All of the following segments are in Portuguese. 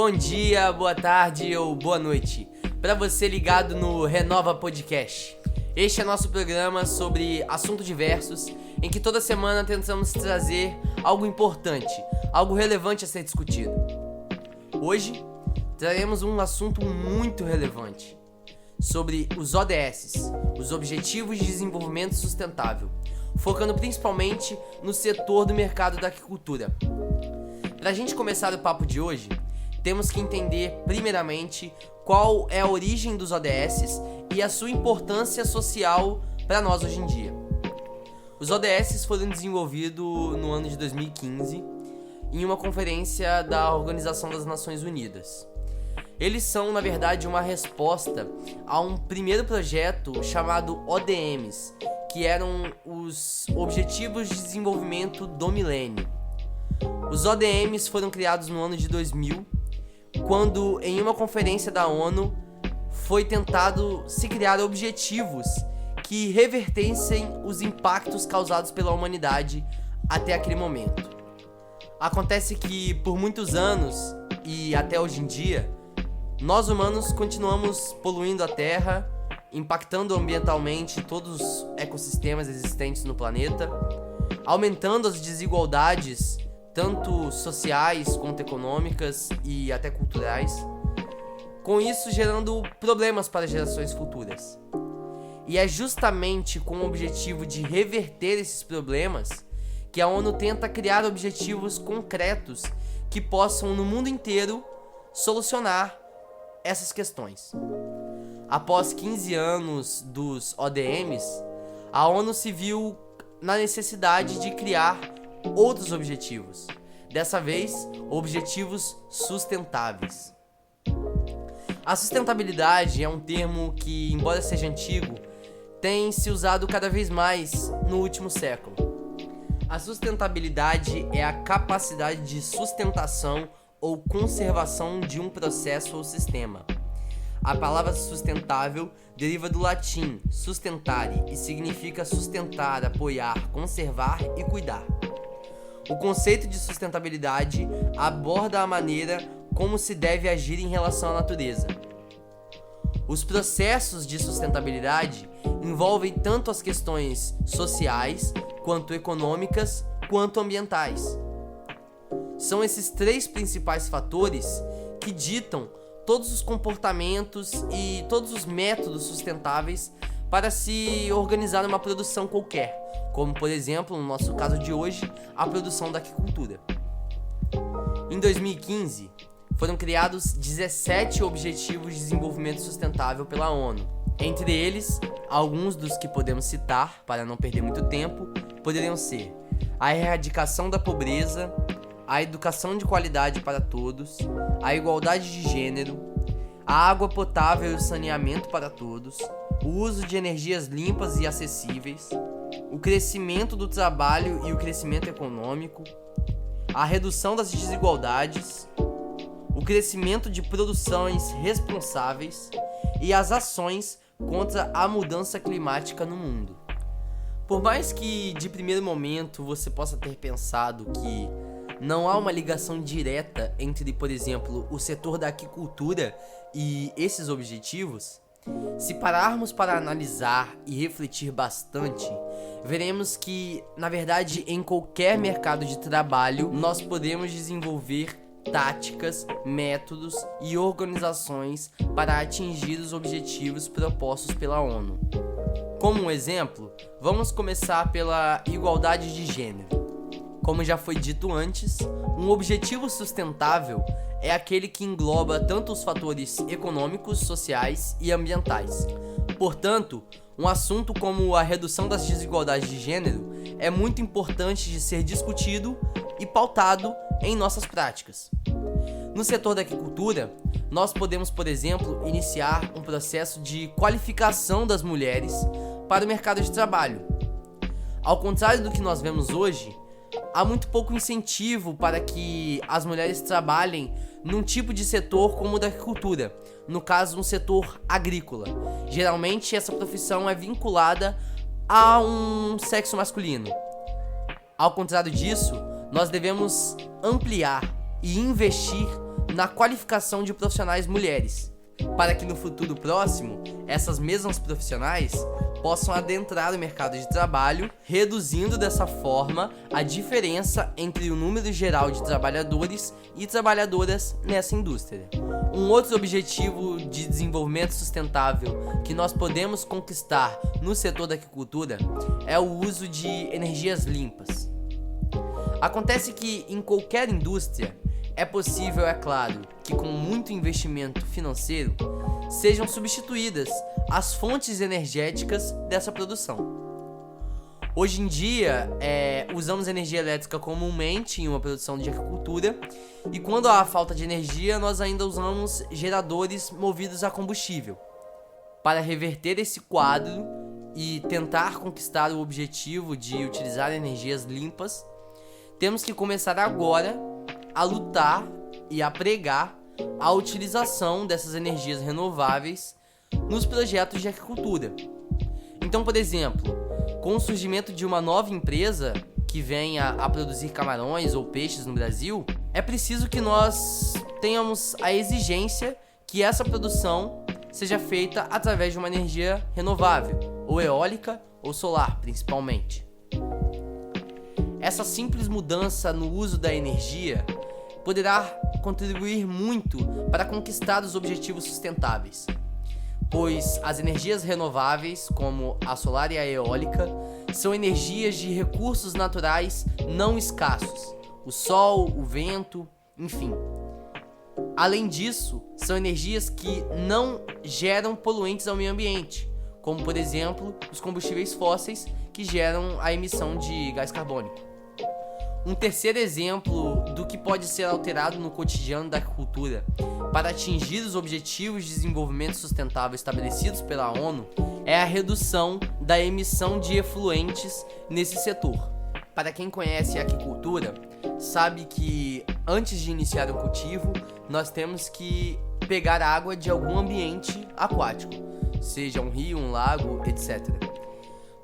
Bom dia, boa tarde ou boa noite para você ligado no Renova Podcast. Este é nosso programa sobre assuntos diversos, em que toda semana tentamos trazer algo importante, algo relevante a ser discutido. Hoje, traremos um assunto muito relevante, sobre os ODS, os Objetivos de Desenvolvimento Sustentável, focando principalmente no setor do mercado da agricultura. Para a gente começar o papo de hoje, temos que entender, primeiramente, qual é a origem dos ODS e a sua importância social para nós hoje em dia. Os ODS foram desenvolvidos no ano de 2015 em uma conferência da Organização das Nações Unidas. Eles são, na verdade, uma resposta a um primeiro projeto chamado ODMs, que eram os Objetivos de Desenvolvimento do Milênio. Os ODMs foram criados no ano de 2000, quando em uma conferência da ONU foi tentado se criar objetivos que revertessem os impactos causados pela humanidade até aquele momento. Acontece que por muitos anos e até hoje em dia, nós humanos continuamos poluindo a Terra, impactando ambientalmente todos os ecossistemas existentes no planeta, aumentando as desigualdades tanto sociais quanto econômicas e até culturais, com isso gerando problemas para gerações futuras. E é justamente com o objetivo de reverter esses problemas que a ONU tenta criar objetivos concretos que possam, no mundo inteiro, solucionar essas questões. Após 15 anos dos ODMs, a ONU se viu na necessidade de criar outros objetivos, dessa vez, objetivos sustentáveis. A sustentabilidade é um termo que, embora seja antigo, tem se usado cada vez mais no último século. A sustentabilidade é a capacidade de sustentação ou conservação de um processo ou sistema. A palavra sustentável deriva do latim sustentare e significa sustentar, apoiar, conservar e cuidar. O conceito de sustentabilidade aborda a maneira como se deve agir em relação à natureza. Os processos de sustentabilidade envolvem tanto as questões sociais, quanto econômicas, quanto ambientais. São esses três principais fatores que ditam todos os comportamentos e todos os métodos sustentáveis para se organizar uma produção qualquer, como, por exemplo, no nosso caso de hoje, a produção da agricultura. Em 2015, foram criados 17 Objetivos de Desenvolvimento Sustentável pela ONU. Entre eles, alguns dos que podemos citar, para não perder muito tempo, poderiam ser a erradicação da pobreza, a educação de qualidade para todos, a igualdade de gênero, a água potável e o saneamento para todos, o uso de energias limpas e acessíveis, o crescimento do trabalho e o crescimento econômico, a redução das desigualdades, o crescimento de produções responsáveis e as ações contra a mudança climática no mundo. Por mais que de primeiro momento você possa ter pensado que não há uma ligação direta entre, por exemplo, o setor da agricultura e esses objetivos, se pararmos para analisar e refletir bastante, veremos que, na verdade, em qualquer mercado de trabalho, nós podemos desenvolver táticas, métodos e organizações para atingir os objetivos propostos pela ONU. Como um exemplo, vamos começar pela igualdade de gênero. Como já foi dito antes, um objetivo sustentável é aquele que engloba tanto os fatores econômicos, sociais e ambientais. Portanto, um assunto como a redução das desigualdades de gênero é muito importante de ser discutido e pautado em nossas práticas. No setor da agricultura, nós podemos, por exemplo, iniciar um processo de qualificação das mulheres para o mercado de trabalho. Ao contrário do que nós vemos hoje, há muito pouco incentivo para que as mulheres trabalhem num tipo de setor como o da agricultura, no caso, um setor agrícola. Geralmente, essa profissão é vinculada a um sexo masculino. Ao contrário disso, nós devemos ampliar e investir na qualificação de profissionais mulheres, para que no futuro próximo, essas mesmas profissionais possam adentrar o mercado de trabalho, reduzindo dessa forma a diferença entre o número geral de trabalhadores e trabalhadoras nessa indústria. Um outro objetivo de desenvolvimento sustentável que nós podemos conquistar no setor da aquicultura é o uso de energias limpas. Acontece que em qualquer indústria é possível, é claro, que com muito investimento financeiro sejam substituídas as fontes energéticas dessa produção. Hoje em dia, usamos energia elétrica comumente em uma produção de aquicultura, e quando há falta de energia, nós ainda usamos geradores movidos a combustível. Para reverter esse quadro e tentar conquistar o objetivo de utilizar energias limpas, temos que começar agora a lutar e a pregar a utilização dessas energias renováveis nos projetos de aquicultura. Então, por exemplo, com o surgimento de uma nova empresa que venha a produzir camarões ou peixes no Brasil, é preciso que nós tenhamos a exigência que essa produção seja feita através de uma energia renovável, ou eólica ou solar, principalmente. Essa simples mudança no uso da energia poderá contribuir muito para conquistar os objetivos sustentáveis, pois as energias renováveis, como a solar e a eólica, são energias de recursos naturais não escassos, o sol, o vento, enfim. Além disso, são energias que não geram poluentes ao meio ambiente, como por exemplo os combustíveis fósseis que geram a emissão de gás carbônico. Um terceiro exemplo do que pode ser alterado no cotidiano da agricultura para atingir os objetivos de desenvolvimento sustentável estabelecidos pela ONU é a redução da emissão de efluentes nesse setor. Para quem conhece a aquicultura, sabe que antes de iniciar o cultivo, nós temos que pegar água de algum ambiente aquático, seja um rio, um lago, etc.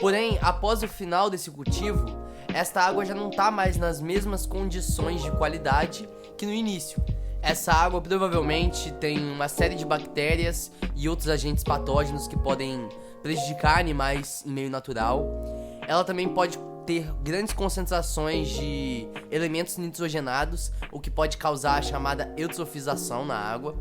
Porém, após o final desse cultivo, esta água já não está mais nas mesmas condições de qualidade que no início. Essa água provavelmente tem uma série de bactérias e outros agentes patógenos que podem prejudicar animais em meio natural. Ela também pode ter grandes concentrações de elementos nitrogenados, o que pode causar a chamada eutrofização na água.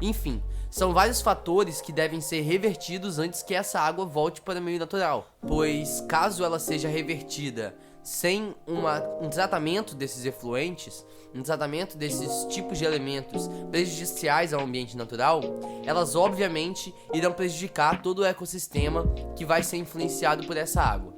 Enfim, são vários fatores que devem ser revertidos antes que essa água volte para o meio natural, pois caso ela seja revertida sem um tratamento desses efluentes, um tratamento desses tipos de elementos prejudiciais ao ambiente natural, elas obviamente irão prejudicar todo o ecossistema que vai ser influenciado por essa água.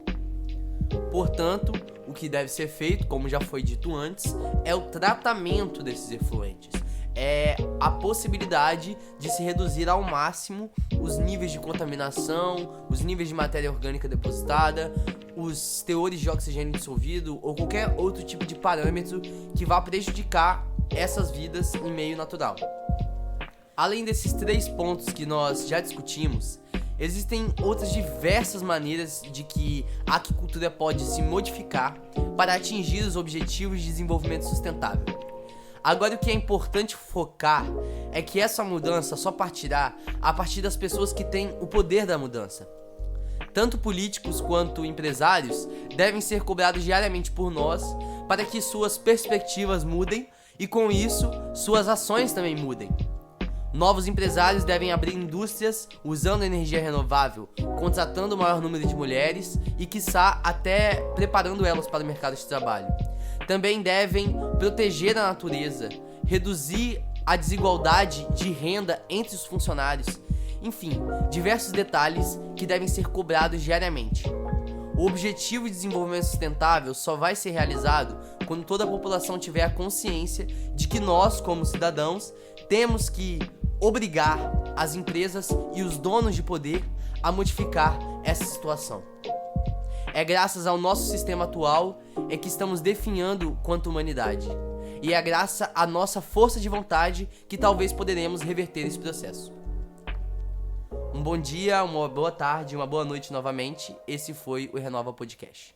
Portanto, o que deve ser feito, como já foi dito antes, é o tratamento desses efluentes. É a possibilidade de se reduzir ao máximo os níveis de contaminação, os níveis de matéria orgânica depositada, os teores de oxigênio dissolvido ou qualquer outro tipo de parâmetro que vá prejudicar essas vidas em meio natural. Além desses 3 pontos que nós já discutimos, existem outras diversas maneiras de que a aquicultura pode se modificar para atingir os objetivos de desenvolvimento sustentável. Agora, o que é importante focar é que essa mudança só partirá a partir das pessoas que têm o poder da mudança. Tanto políticos quanto empresários devem ser cobrados diariamente por nós para que suas perspectivas mudem e, com isso, suas ações também mudem. Novos empresários devem abrir indústrias usando energia renovável, contratando o maior número de mulheres e, quiçá, até preparando elas para o mercado de trabalho. Também devem proteger a natureza, reduzir a desigualdade de renda entre os funcionários. Enfim, diversos detalhes que devem ser cobrados diariamente. O objetivo de desenvolvimento sustentável só vai ser realizado quando toda a população tiver a consciência de que nós, como cidadãos, temos que obrigar as empresas e os donos de poder a modificar essa situação. É graças ao nosso sistema atual é que estamos definhando quanto humanidade. E é graças à nossa força de vontade que talvez poderemos reverter esse processo. Um bom dia, uma boa tarde, uma boa noite novamente. Esse foi o Renova Podcast.